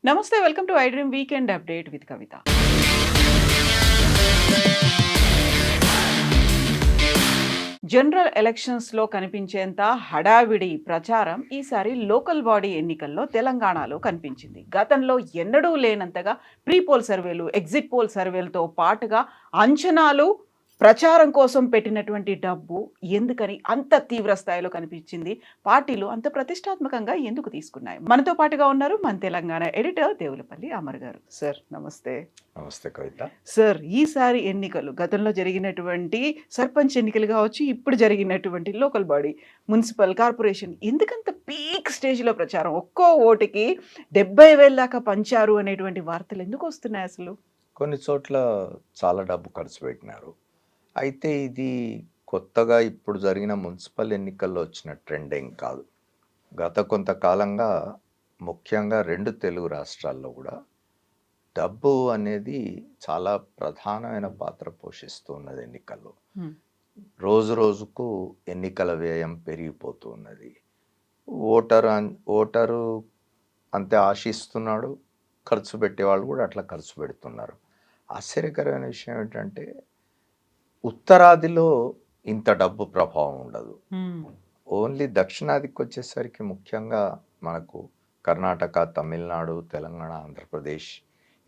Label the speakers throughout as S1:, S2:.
S1: నమస్తే, welcome to I dream weekend update with Kavitha. General ఎలక్షన్స్లో కనిపించేంత హడావిడి ప్రచారం ఈసారి లోకల్ బాడీ ఎన్నికల్లో తెలంగాణలో కనిపించింది. గతంలో ఎన్నడూ లేనంతగా ప్రీ పోల్ సర్వేలు, ఎగ్జిట్ పోల్ సర్వేలతో పాటుగా అంచనాలు, ప్రచారం కోసం పెట్టినటువంటి డబ్బు ఎందుకని అంత తీవ్ర స్థాయిలో కనిపించింది? పార్టీలు అంత ప్రతిష్టాత్మకంగా ఎందుకు తీసుకున్నాయి? మనతో పాటుగా ఉన్నారు మన తెలంగాణ ఎడిటర్ దేవులపల్లి అమర్ గారు. సార్ నమస్తే.
S2: నమస్తే కవిత.
S1: సార్, ఈసారి ఎన్నికలు గతంలో జరిగినటువంటి సర్పంచ్ ఎన్నికలు కావచ్చు, ఇప్పుడు జరిగినటువంటి లోకల్ బాడీ, మున్సిపల్ కార్పొరేషన్ ఎందుకంత పీక్ స్టేజ్లో ప్రచారం? ఒక్కో ఓటుకి 70,000 దాకా పంచారు అనేటువంటి వార్తలు ఎందుకు వస్తున్నాయి అసలు?
S2: కొన్ని చోట్ల చాలా డబ్బు ఖర్చు పెట్టినారు. అయితే ఇది కొత్తగా ఇప్పుడు జరిగిన మున్సిపల్ ఎన్నికల్లో వచ్చిన ట్రెండ్ ఏం కాదు. గత కొంతకాలంగా ముఖ్యంగా 2 తెలుగు రాష్ట్రాల్లో కూడా డబ్బు అనేది చాలా ప్రధానమైన పాత్ర పోషిస్తూ ఉన్నది ఎన్నికల్లో. రోజు రోజుకు ఎన్నికల వ్యయం పెరిగిపోతూ ఉన్నది. ఓటరు అంతే ఆశిస్తున్నాడు, ఖర్చు పెట్టేవాళ్ళు కూడా అట్లా ఖర్చు పెడుతున్నారు. ఆశ్చర్యకరమైన విషయం ఏంటంటే ఉత్తరాదిలో ఇంత డబ్బు ప్రభావం ఉండదు. ఓన్లీ దక్షిణాదికి వచ్చేసరికి ముఖ్యంగా మనకు కర్ణాటక, తమిళనాడు, తెలంగాణ, ఆంధ్రప్రదేశ్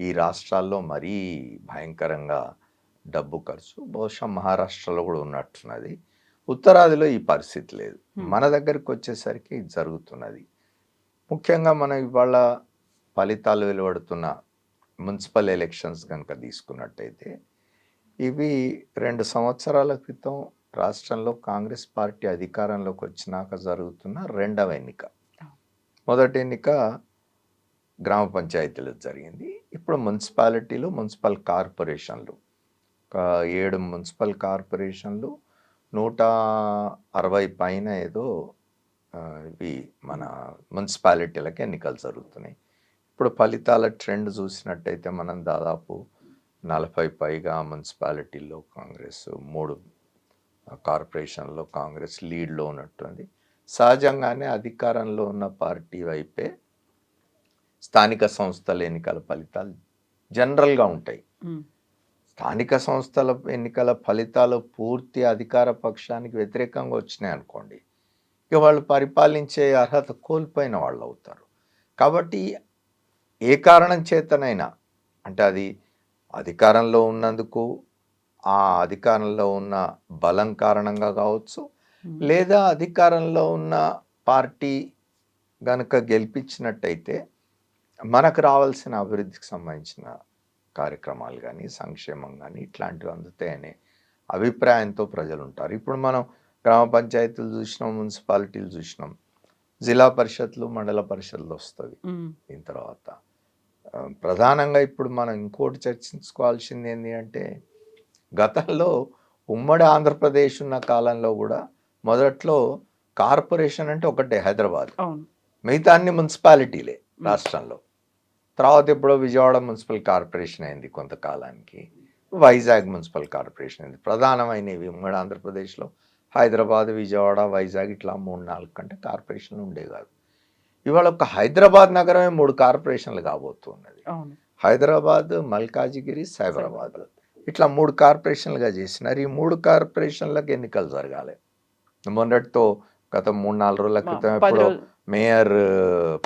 S2: ఈ రాష్ట్రాల్లో మరీ భయంకరంగా డబ్బు ఖర్చు. బహుశా మహారాష్ట్రలో కూడా ఉన్నట్టున్నది. ఉత్తరాదిలో ఈ పరిస్థితి లేదు. మన దగ్గరికి వచ్చేసరికి జరుగుతున్నది. ముఖ్యంగా మనం ఇవాళ ఫలితాలు వెలువడుతున్న మున్సిపల్ ఎలక్షన్స్ కనుక తీసుకున్నట్టయితే ఇవి 2 సంవత్సరాల క్రితం రాష్ట్రంలో కాంగ్రెస్ పార్టీ అధికారంలోకి వచ్చినాక జరుగుతున్న 2వ ఎన్నిక. మొదటి ఎన్నిక గ్రామ పంచాయతీలో జరిగింది. ఇప్పుడు మున్సిపాలిటీలు, మున్సిపల్ కార్పొరేషన్లు, 7 మున్సిపల్ కార్పొరేషన్లు, 160 పైన ఏదో ఇవి మన మున్సిపాలిటీలకు ఎన్నికలు జరుగుతున్నాయి. ఇప్పుడు ఫలితాల ట్రెండ్ చూసినట్టయితే మనం దాదాపు 40 పైగా మున్సిపాలిటీల్లో కాంగ్రెస్, 3 కార్పొరేషన్లో కాంగ్రెస్ లీడ్లో ఉన్నట్టుంది. సహజంగానే అధికారంలో ఉన్న పార్టీ వైపే స్థానిక సంస్థల ఎన్నికల ఫలితాలు జనరల్గా ఉంటాయి. స్థానిక సంస్థల ఎన్నికల ఫలితాలు పూర్తి అధికార పక్షానికి వ్యతిరేకంగా వచ్చినాయి అనుకోండి, ఇక వాళ్ళు పరిపాలించే అర్హత కోల్పోయిన వాళ్ళు అవుతారు. కాబట్టి ఏ కారణం చేతనైనా, అంటే అది అధికారంలో ఉన్నందుకు, ఆ అధికారంలో ఉన్న బలం కారణంగా కావచ్చు, లేదా అధికారంలో ఉన్న పార్టీ గనుక గెలిపించినట్టయితే మనకు రావాల్సిన అభివృద్ధికి సంబంధించిన కార్యక్రమాలు కానీ, సంక్షేమం కానీ ఇట్లాంటివి అందుతాయనే అభిప్రాయంతో ప్రజలు ఉంటారు. ఇప్పుడు మనం గ్రామ పంచాయతీలు చూసినాం, మున్సిపాలిటీలు చూసినాం, జిల్లా పరిషత్లు, మండల పరిషత్లు వస్తుంది. దీని తర్వాత ప్రధానంగా ఇప్పుడు మనం ఇంకోటి చర్చించుకోవాల్సింది ఏంటి అంటే, గతంలో ఉమ్మడి ఆంధ్రప్రదేశ్ ఉన్న కాలంలో కూడా మొదట్లో కార్పొరేషన్ అంటే ఒకటే హైదరాబాద్, మిగతా అన్ని మున్సిపాలిటీలే రాష్ట్రంలో. తర్వాత ఎప్పుడో విజయవాడ మున్సిపల్ కార్పొరేషన్ అయింది కొంతకాలానికి, వైజాగ్ మున్సిపల్ కార్పొరేషన్ అయింది. ప్రధానమైనవి ఉమ్మడి ఆంధ్రప్రదేశ్లో హైదరాబాద్, విజయవాడ, వైజాగ్ ఇట్లా 3-4 కంటే కార్పొరేషన్లు ఉండే కాదు. ఇవాళ ఒక హైదరాబాద్ నగరమే 3 కార్పొరేషన్లు కాబోతున్నది. హైదరాబాద్, మల్కాజిగిరి, సైబరాబాద్ ఇట్లా 3 కార్పొరేషన్లుగా చేసినారు. ఈ 3 కార్పొరేషన్లకు ఎన్నికలు జరగాలి. మొన్నటితో గత 3-4 రోజుల క్రితం ఎప్పుడో మేయర్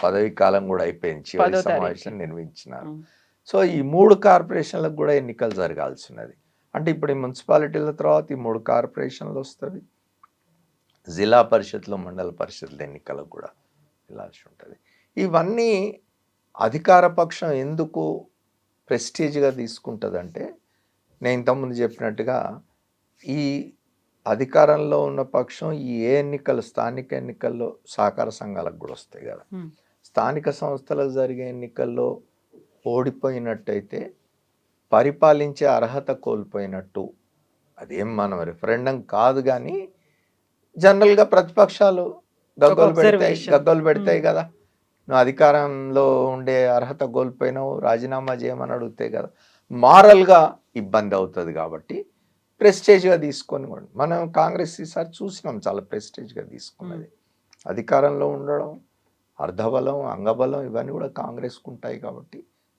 S2: పదవి కాలం కూడా అయిపోయింది, చివరి సమావేశం నిర్వహించినారు. సో ఈ 3 కార్పొరేషన్లకు కూడా ఎన్నికలు జరగాల్సి ఉన్నది. అంటే ఇప్పుడు ఈ మున్సిపాలిటీల తర్వాత ఈ 3 కార్పొరేషన్లు వస్తుంది. జిల్లా పరిషత్లు, మండల పరిషత్ల ఎన్నికలకు కూడా వెళ్ళాల్సి ఉంటుంది. ఇవన్నీ అధికార పక్షం ఎందుకు ప్రెస్టీజ్గా తీసుకుంటుందంటే, నేను ఇంతకుముందు చెప్పినట్టుగా ఈ అధికారంలో ఉన్న పక్షం ఈ ఎన్నికలు, స్థానిక ఎన్నికల్లో సహకార సంఘాలకు కూడా వస్తాయి కదా, స్థానిక సంస్థలకు జరిగే ఎన్నికల్లో ఓడిపోయినట్టయితే పరిపాలించే అర్హత కోల్పోయినట్టు. అదేం మనం రెఫరెండం కాదు, కానీ జనరల్గా ప్రతిపక్షాలు గగ్గోలు పెడతాయి కదా, నువ్వు అధికారంలో ఉండే అర్హత కోల్పోయినావు, రాజీనామా చేయమని అడిగితే కదా మారల్గా ఇబ్బంది అవుతుంది. కాబట్టి ప్రెస్టేజ్గా తీసుకొని మనం కాంగ్రెస్ ఈసారి చూసినాం, చాలా ప్రెస్టేజ్గా తీసుకున్నది. అధికారంలో ఉండడం, అర్ధబలం, అంగబలం ఇవన్నీ కూడా కాంగ్రెస్కు ఉంటాయి కాబట్టి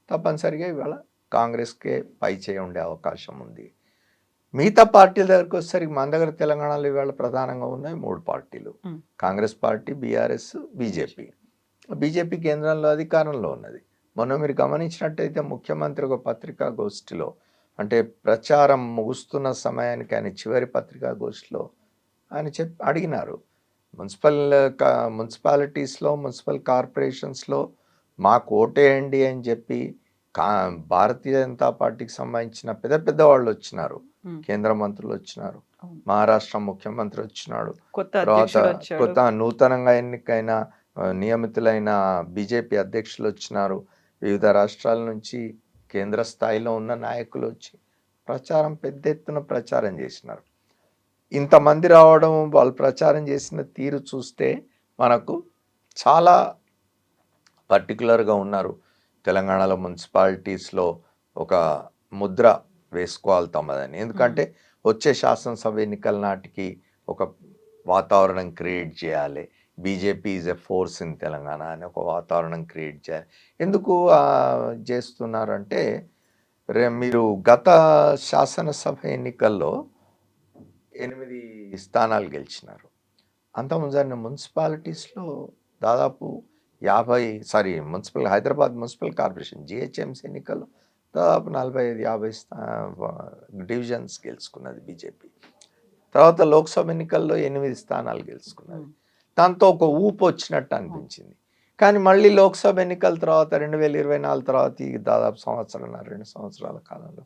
S2: తప్పనిసరిగా ఇవాళ కాంగ్రెస్కే పై చేయి ఉండే అవకాశం ఉంది. మిగతా పార్టీల దగ్గరికి వచ్చేసరికి మన దగ్గర తెలంగాణలో ఇవాళ ప్రధానంగా ఉన్నాయి 3 పార్టీలు. Congress party, BRS, BJP. BJP కేంద్రంలో అధికారంలో ఉన్నది. మొన్న మీరు గమనించినట్టయితే ముఖ్యమంత్రి ఒక పత్రికా గోష్ఠిలో, అంటే ప్రచారం ముగుస్తున్న సమయానికి ఆయన చివరి పత్రికా గోష్ఠిలో ఆయన అడిగినారు, మున్సిపాలిటీస్లో, మున్సిపల్ కార్పొరేషన్స్లో మాకు ఓటేయండి అని చెప్పి భారతీయ జనతా పార్టీకి సంబంధించిన పెద్ద పెద్ద వాళ్ళు వచ్చినారు. కేంద్ర మంత్రులు వచ్చినారు, మహారాష్ట్ర ముఖ్యమంత్రి వచ్చినాడు, కొత్త నూతనంగా ఎన్నికైన నియమితులైన బీజేపీ అధ్యక్షులు వచ్చినారు, వివిధ రాష్ట్రాల నుంచి కేంద్ర స్థాయిలో ఉన్న నాయకులు వచ్చి ప్రచారం పెద్ద ఎత్తున ప్రచారం చేసినారు. ఇంతమంది రావడం, వాళ్ళు ప్రచారం చేసిన తీరు చూస్తే మనకు చాలా పర్టికులర్గా ఉన్నారు. తెలంగాణలో మున్సిపాలిటీస్లో ఒక ముద్ర వేసుకోవాలి తమదని. ఎందుకంటే వచ్చే శాసనసభ ఎన్నికల నాటికి ఒక వాతావరణం క్రియేట్ చేయాలి. BJP is a force in Telangana అని ఒక వాతావరణం క్రియేట్ చేయాలి. ఎందుకు చేస్తున్నారంటే, మీరు గత శాసనసభ ఎన్నికల్లో 8 స్థానాలు గెలిచినారు. అంతకుముందు మున్సిపాలిటీస్లో దాదాపు హైదరాబాద్ మున్సిపల్ కార్పొరేషన్ జిహెచ్ఎంసీ ఎన్నికల్లో దాదాపు 45-50 డివిజన్స్ గెలుచుకున్నది బీజేపీ. తర్వాత లోక్సభ ఎన్నికల్లో 8 స్థానాలు గెలుచుకున్నది. దాంతో ఒక ఊపు వచ్చినట్టు అనిపించింది. కానీ మళ్ళీ లోక్సభ ఎన్నికల తర్వాత 2024 తర్వాత ఈ దాదాపు 2 సంవత్సరాల కాలంలో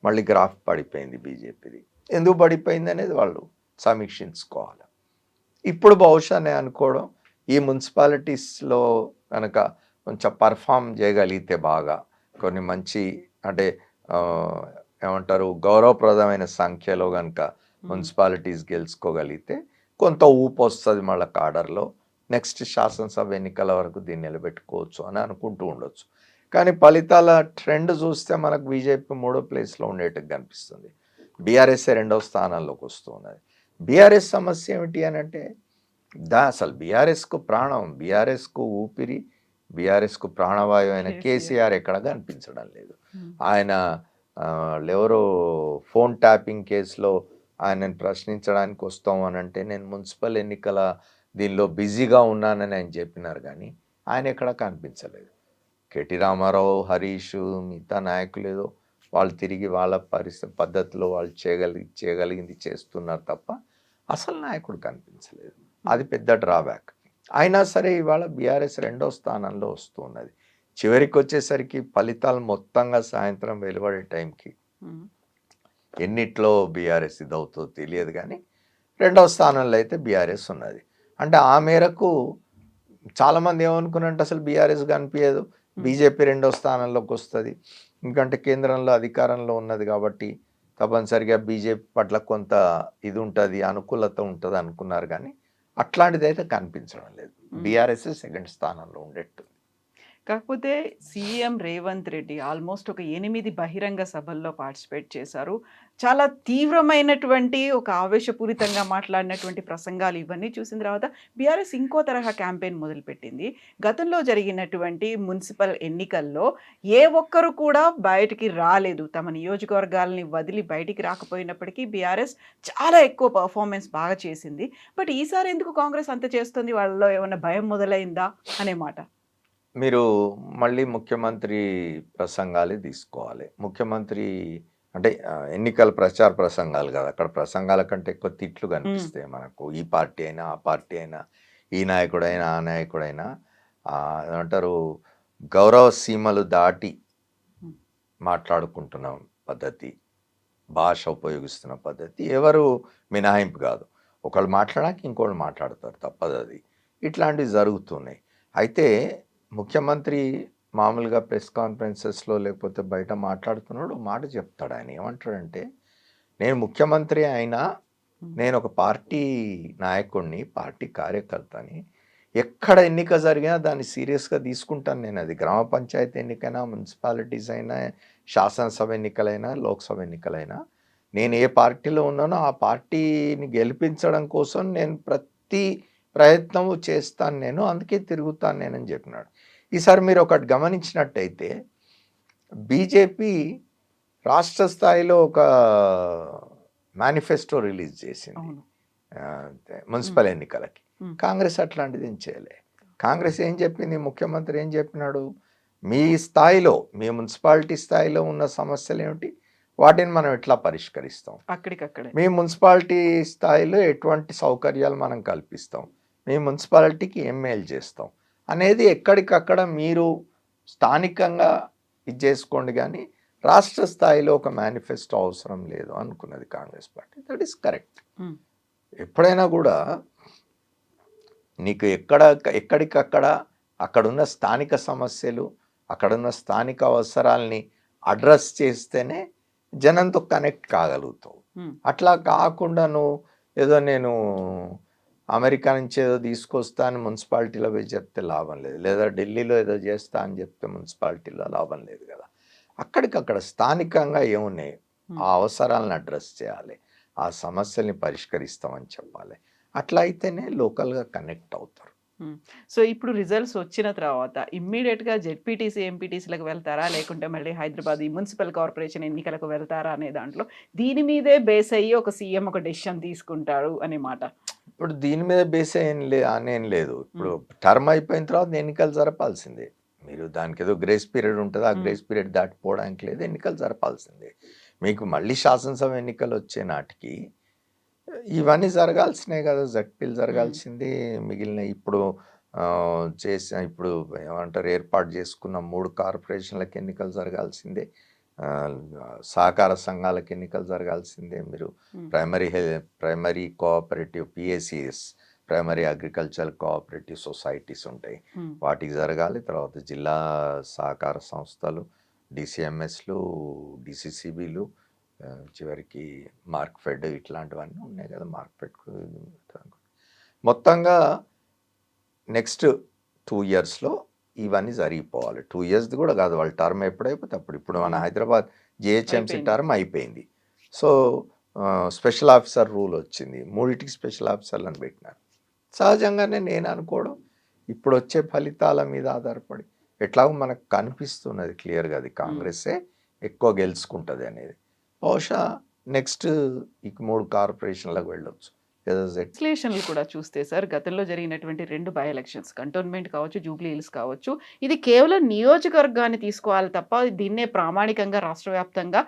S2: మళ్ళీ గ్రాఫ్ పడిపోయింది బీజేపీది. ఎందుకు పడిపోయింది అనేది వాళ్ళు సమీక్షించుకోవాలి. ఇప్పుడు బహుశా నేను అనుకోవడం, ఈ మున్సిపాలిటీస్లో కనుక కొంచెం పర్ఫామ్ చేయగలిగితే బాగా, కొన్ని మంచి అంటే ఏమంటారు గౌరవప్రదమైన సంఖ్యలో కనుక మున్సిపాలిటీస్ గెలుచుకోగలిగితే కొంత ఊపు వస్తుంది మళ్ళీ కాడర్లో. నెక్స్ట్ శాసనసభ ఎన్నికల వరకు దీన్ని నిలబెట్టుకోవచ్చు అని అనుకుంటూ ఉండొచ్చు. కానీ ఫలితాల ట్రెండ్ చూస్తే మనకు బీజేపీ 3వ ప్లేస్లో ఉండేట్టుగా కనిపిస్తుంది. బీఆర్ఎస్ 2వ స్థానంలోకి వస్తున్నది. బీఆర్ఎస్ సమస్య ఏమిటి అని అంటే, అసలు బీఆర్ఎస్కు ప్రాణం, బీఆర్ఎస్కు ఊపిరి, బీఆర్ఎస్కు ప్రాణవాయువు అయిన కేసీఆర్ ఎక్కడ కనిపించడం లేదు. ఆయన ఎవరో ఫోన్ ట్యాపింగ్ కేసులో ఆయనను ప్రశ్నించడానికి వస్తాం అని అంటే, నేను మున్సిపల్ ఎన్నికల దీనిలో బిజీగా ఉన్నానని ఆయన చెప్పినారు, కానీ ఆయన ఎక్కడా కనిపించలేదు. కేటీ రామారావు, హరీష్, మిగతా నాయకులు ఏదో వాళ్ళు తిరిగి వాళ్ళ పద్ధతిలో వాళ్ళు చేయగలిగింది చేస్తున్నారు తప్ప అసలు నాయకుడు కనిపించలేదు. అది పెద్ద డ్రాబ్యాక్. అయినా సరే ఇవాళ బీఆర్ఎస్ 2వ స్థానంలో వస్తున్నది. చివరికి వచ్చేసరికి ఫలితాలు మొత్తంగా సాయంత్రం వెలువడే టైంకి ఎన్నిట్లో బీఆర్ఎస్ ఇదవుతుందో తెలియదు, కానీ 2వ స్థానంలో అయితే బీఆర్ఎస్ ఉన్నది. అంటే ఆ మేరకు చాలామంది ఏమనుకున్నారంటే అసలు బీఆర్ఎస్ కనిపించదు, బీజేపీ 2వ స్థానంలోకి వస్తుంది, ఎందుకంటే కేంద్రంలో అధికారంలో ఉన్నది కాబట్టి తప్పనిసరిగా బీజేపీ పట్ల కొంత ఇది ఉంటుంది, అనుకూలత ఉంటుంది అనుకున్నారు, కానీ అట్లాంటిది అయితే కనిపించడం లేదు. బీఆర్ఎస్ 2వ స్థానంలో ఉండేట్టు.
S1: కాకపోతే సీఎం రేవంత్ రెడ్డి ఆల్మోస్ట్ ఒక 8 బహిరంగ సభల్లో పార్టిసిపేట్ చేశారు. చాలా తీవ్రమైనటువంటి ఒక ఆవేశపూరితంగా మాట్లాడినటువంటి ప్రసంగాలు ఇవన్నీ చూసిన తర్వాత బీఆర్ఎస్ ఇంకో తరహా క్యాంపెయిన్ మొదలుపెట్టింది. గతంలో జరిగినటువంటి మున్సిపల్ ఎన్నికల్లో ఏ ఒక్కరు కూడా బయటికి రాలేదు. తమ నియోజకవర్గాలని వదిలి బయటికి రాకపోయినప్పటికీ బీఆర్ఎస్ చాలా ఎక్కువ పర్ఫార్మెన్స్ బాగా చేసింది. బట్ ఈసారి ఎందుకు కాంగ్రెస్ అంత చేస్తుంది? వాళ్ళలో ఏమైనా భయం మొదలైందా అనే మాట.
S2: మీరు మళ్ళీ ముఖ్యమంత్రి ప్రసంగాలే తీసుకోవాలి. ముఖ్యమంత్రి అంటే ఎన్నికల ప్రచార ప్రసంగాలు కదా, అక్కడ ప్రసంగాల కంటే ఎక్కువ తిట్లు కనిపిస్తాయి మనకు. ఈ పార్టీ అయినా, ఆ పార్టీ అయినా, ఈ నాయకుడైనా, ఆ నాయకుడైనా ఏమంటారు గౌరవ సీమలు దాటి మాట్లాడుకుంటున్న పద్ధతి, భాష ఉపయోగిస్తున్న పద్ధతి ఎవరు మినహాయింపు కాదు. ఒకళ్ళు మాట్లాడాక ఇంకోళ్ళు మాట్లాడతారు, తప్పదు అది. ఇట్లాంటివి జరుగుతున్నాయి. అయితే ముఖ్యమంత్రి మామూలుగా ప్రెస్ కాన్ఫరెన్సెస్లో లేకపోతే బయట మాట్లాడుతున్నాడు మాట చెప్తాడు. ఆయన ఏమంటాడంటే, నేను ముఖ్యమంత్రి అయినా నేను ఒక పార్టీ నాయకుడిని, పార్టీ కార్యకర్తని, ఎక్కడ ఎన్నిక జరిగినా దాన్ని సీరియస్గా తీసుకుంటాను నేను. అది గ్రామ పంచాయతీ ఎన్నికైనా, మున్సిపాలిటీస్ అయినా, శాసనసభ ఎన్నికలైనా, లోక్సభ ఎన్నికలైనా, నేను ఏ పార్టీలో ఉన్నానో ఆ పార్టీని గెలిపించడం కోసం నేను ప్రతి ప్రయత్నం చేస్తాను నేను, అందుకే తిరుగుతాను నేనని చెప్పినాడు. ఈసారి మీరు ఒకటి గమనించినట్టయితే బీజేపీ రాష్ట్ర స్థాయిలో ఒక మేనిఫెస్టో రిలీజ్ చేసింది
S1: అవును.
S2: మున్సిపల్ ఎన్నికలకి.
S1: ఉమ్.
S2: కాంగ్రెస్ అట్లాంటిది ఏం చేయలే. కాంగ్రెస్ ఏం చెప్పింది, ముఖ్యమంత్రి ఏం చెప్పినాడు, మీ స్థాయిలో, మీ మున్సిపాలిటీ స్థాయిలో ఉన్న సమస్యలు ఏమిటి, వాటిని మనం ఎట్లా పరిష్కరిస్తాం,
S1: అక్కడికక్కడే.
S2: మీ మున్సిపాలిటీ స్థాయిలో ఎటువంటి సౌకర్యాలు మనం కల్పిస్తాం, మీ మున్సిపాలిటీకి ఏం మేలు చేస్తాం అనేది ఎక్కడికక్కడ మీరు స్థానికంగా ఇది చేసుకోండి, కానీ రాష్ట్ర స్థాయిలో ఒక మేనిఫెస్టో అవసరం లేదు అనుకున్నది Congress party. That is correct.
S1: Um.
S2: ఎప్పుడైనా కూడా నీకు ఎక్కడికక్కడ అక్కడున్న స్థానిక సమస్యలు, అక్కడున్న స్థానిక అవసరాల్ని అడ్రస్ చేస్తేనే జనంతో కనెక్ట్ కాగలుగుతావు.
S1: ఉమ్.
S2: అట్లా కాకుండా నువ్వు ఏదో నేను అమెరికా నుంచి ఏదో తీసుకొస్తా అని మున్సిపాలిటీలో పోయి చెప్తే లాభం లేదు, లేదా ఢిల్లీలో ఏదో చేస్తా అని చెప్తే మున్సిపాలిటీలో లాభం లేదు కదా. అక్కడికక్కడ స్థానికంగా ఏమున్నాయి ఆ అవసరాలను అడ్రస్ చేయాలి, ఆ సమస్యల్ని పరిష్కరిస్తామని చెప్పాలి. అట్లా అయితేనే లోకల్గా కనెక్ట్ అవుతారు.
S1: సో ఇప్పుడు రిజల్ట్స్ వచ్చిన తర్వాత ఇమ్మీడియట్గా జెడ్పీటీసీ ఎంపీటీసీలకు వెళ్తారా, లేకుంటే మళ్ళీ హైదరాబాద్ ఈ మున్సిపల్ కార్పొరేషన్ ఎన్నికలకు వెళ్తారా అనే దాంట్లో దీని మీదే బేస్ అయ్యి ఒక సీఎం ఒక డెసిషన్ తీసుకుంటాడు అనే మాట.
S2: ఇప్పుడు దీని మీద బేస్ అనేం లేదు. ఇప్పుడు టర్మ్ అయిపోయిన తర్వాత ఎన్నికలు జరపాల్సిందే. మీరు దానికి ఏదో గ్రేస్ పీరియడ్ ఉంటుంది, ఆ గ్రేస్ పీరియడ్ దాటిపోవడానికి లేదు, ఎన్నికలు జరపాల్సిందే. మీకు మళ్ళీ శాసనసభ ఎన్నికలు వచ్చే నాటికి ఇవన్నీ జరగాల్సినవి కదా, జడ్పీలు జరగాల్సింది, మిగిలిన ఇప్పుడు ఇప్పుడు ఏమంటారు ఏర్పాటు చేసుకున్న 3 కార్పొరేషన్లకు ఎన్నికలు జరగాల్సిందే, సహకార సంఘాలకు ఎన్నికలు జరగాల్సిందే. మీరు primary cooperative PACS, primary agricultural cooperative societies ఉంటాయి, వాటికి జరగాలి. తర్వాత జిల్లా సహకార సంస్థలు, డిసిఎంఎస్లు, డిసిసిబిలు, చివరికి మార్క్ఫెడ్, ఇట్లాంటివన్నీ ఉన్నాయి కదా. మార్క్ఫెడ్ మొత్తంగా నెక్స్ట్ 2 ఇయర్స్లో ఇవన్నీ జరిగిపోవాలి. 2 ఇయర్స్ది కూడా కాదు, వాళ్ళ టర్మ్ ఎప్పుడైపోతే అప్పుడు. ఇప్పుడు మన హైదరాబాద్ జిహెచ్ఎంసీ టర్మ్ అయిపోయింది. సో స్పెషల్ ఆఫీసర్ రూల్ వచ్చింది, 3టికి స్పెషల్ ఆఫీసర్లను పెట్టినారు. సహజంగానే నేను అనుకోవడం ఇప్పుడు వచ్చే ఫలితాల మీద ఆధారపడి ఎట్లాగో మనకు కనిపిస్తున్నది క్లియర్గా అది కాంగ్రెసే ఎక్కువ గెలుచుకుంటుంది అనేది. బహుశా నెక్స్ట్ ఈ 3 కార్పొరేషన్లకు వెళ్ళొచ్చు.
S1: విశ్లేషణలు కూడా చూస్తే సార్, గతంలో జరిగినటువంటి 2 బై ఎలక్షన్స్, కంటోన్మెంట్ కావచ్చు, జూబ్లీ హిల్స్ కావచ్చు, ఇది కేవలం నియోజకవర్గాన్ని తీసుకోవాలి తప్ప దీన్నే ప్రామాణికంగా రాష్ట్ర వ్యాప్తంగా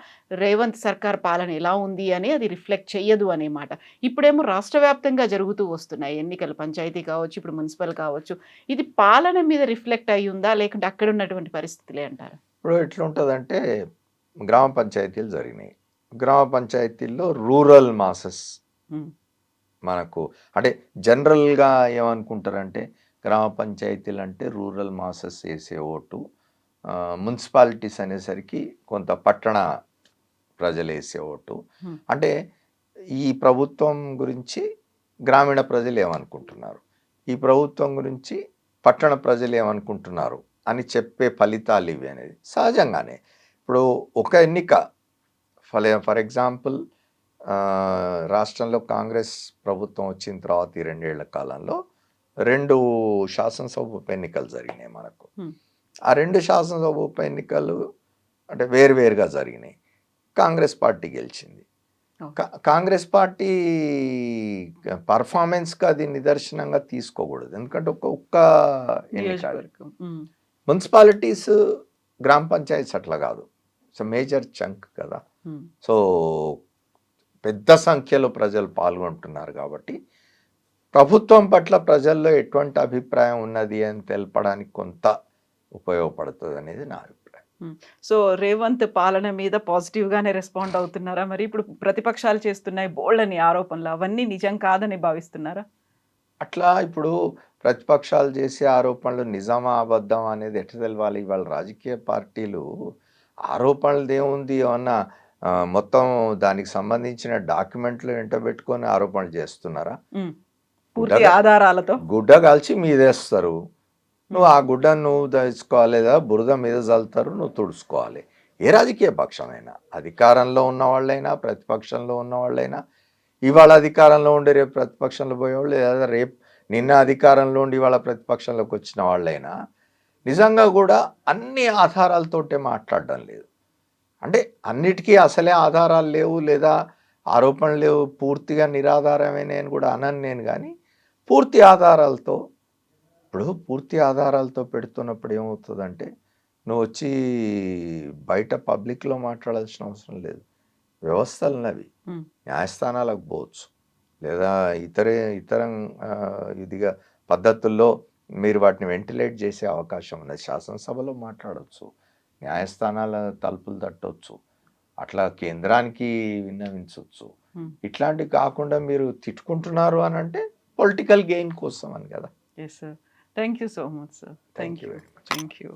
S1: రేవంత్ సర్కార్ పాలన ఎలా ఉంది అని అది రిఫ్లెక్ట్ చెయ్యదు అనే మాట. ఇప్పుడేమో రాష్ట్ర వ్యాప్తంగా జరుగుతూ వస్తున్నాయి ఎన్నికలు, పంచాయతీ కావచ్చు, ఇప్పుడు మున్సిపల్ కావచ్చు. ఇది పాలన మీద రిఫ్లెక్ట్ అయ్యి ఉందా, లేకుంటే అక్కడ ఉన్నటువంటి పరిస్థితులే అంటారా?
S2: ఇప్పుడు ఎట్లుంటుందంటే గ్రామ పంచాయతీలు జరిగినాయి, గ్రామ పంచాయతీల్లో రూరల్ మాసెస్ మనకు అంటే జనరల్గా ఏమనుకుంటారంటే గ్రామ పంచాయతీలు అంటే రూరల్ మాసెస్ వేసే ఓటు, మున్సిపాలిటీస్ అనేసరికి కొంత పట్టణ ప్రజలు వేసే ఓటు. అంటే ఈ ప్రభుత్వం గురించి గ్రామీణ ప్రజలు ఏమనుకుంటున్నారు, ఈ ప్రభుత్వం గురించి పట్టణ ప్రజలు ఏమనుకుంటున్నారు అని చెప్పే ఫలితాలు ఇవి అనేది సహజంగానే. ఇప్పుడు ఒక ఎన్నిక ఫర్ ఎగ్జాంపుల్ రాష్ట్రంలో కాంగ్రెస్ ప్రభుత్వం వచ్చిన తర్వాత ఈ 2 ఏళ్ల కాలంలో 2 శాసనసభ ఉప ఎన్నికలు జరిగినాయి మనకు. ఆ 2 శాసనసభ ఉప ఎన్నికలు అంటే వేరువేరుగా జరిగినాయి. కాంగ్రెస్ పార్టీ గెలిచింది. కాంగ్రెస్ పార్టీ పర్ఫార్మెన్స్కి అది నిదర్శనంగా తీసుకోకూడదు, ఎందుకంటే ఒక్క ఎన్నిక. మున్సిపాలిటీస్, గ్రామ పంచాయతీస్ అట్లా కాదు, సో మేజర్ చంక్ కదా. సో పెద్ద సంఖ్యలో ప్రజలు పాల్గొంటున్నారు కాబట్టి ప్రభుత్వం పట్ల ప్రజల్లో ఎటువంటి అభిప్రాయం ఉన్నది అని తెలపడానికి కొంత ఉపయోగపడుతుంది అనేది నా అభిప్రాయం.
S1: సో రేవంత్ పాలన మీద పాజిటివ్గానే రెస్పాండ్ అవుతున్నారా? మరి ఇప్పుడు ప్రతిపక్షాలు చేస్తున్నాయి బోల్డని ఆరోపణలు, అవన్నీ నిజం కాదని భావిస్తున్నారా?
S2: అట్లా ఇప్పుడు ప్రతిపక్షాలు చేసే ఆరోపణలు నిజమా అబద్ధం అనేది ఎట్లా తెలవాలి? ఇవాళ రాజకీయ పార్టీలు ఆరోపణలు ఏముంది, ఏమన్నా మొత్తం దానికి సంబంధించిన డాక్యుమెంట్లు వెంట పెట్టుకొని ఆరోపణలు చేస్తున్నారా?
S1: పూర్తి ఆధారాలతో
S2: గుడ్డ కాల్చి మీదేస్తారు, నువ్వు ఆ గుడ్డను నువ్వు తెచ్చుకోవాలి, లేదా బురద మీద చల్లుతారు, నువ్వు తుడుచుకోవాలి. ఏ రాజకీయ పక్షమైనా, అధికారంలో ఉన్న వాళ్ళైనా ప్రతిపక్షంలో ఉన్న వాళ్ళైనా, ఇవాళ అధికారంలో ఉండే రేపు ప్రతిపక్షంలో పోయేవాళ్ళు, లేదా రేపు నిన్న అధికారంలో ఉండి వాళ్ళ ప్రతిపక్షంలోకి వచ్చిన వాళ్ళైనా నిజంగా కూడా అన్ని ఆధారాలతోటే మాట్లాడడం లేదు. అంటే అన్నిటికీ అసలే ఆధారాలు లేవు లేదా ఆరోపణలు లేవు, పూర్తిగా నిరాధారమే నేను కూడా అనను నేను, కానీ పూర్తి ఆధారాలతో, ఇప్పుడు పూర్తి ఆధారాలతో పెడుతున్నప్పుడు ఏమవుతుందంటే నువ్వు వచ్చి బయట పబ్లిక్లో మాట్లాడాల్సిన అవసరం లేదు. వ్యవస్థలు ఉన్నవి,
S1: ఉమ్,
S2: న్యాయస్థానాలకు పోవచ్చు లేదా ఇతర ఇదిగా పద్ధతుల్లో మీరు వాటిని వెంటిలేట్ చేసే అవకాశం ఉన్నది. శాసనసభలో మాట్లాడవచ్చు, న్యాయస్థానాల తలుపులు తట్టవచ్చు, అట్లా కేంద్రానికి విన్నవించవచ్చు.
S1: ఉమ్.
S2: ఇట్లాంటివి కాకుండా మీరు తిట్టుకుంటున్నారు అని అంటే పొలిటికల్ గెయిన్ కోసం అని కదా.
S1: Yes, sir. Thank you so much, sir.
S2: Thank you
S1: you.
S2: very much.
S1: Thank you.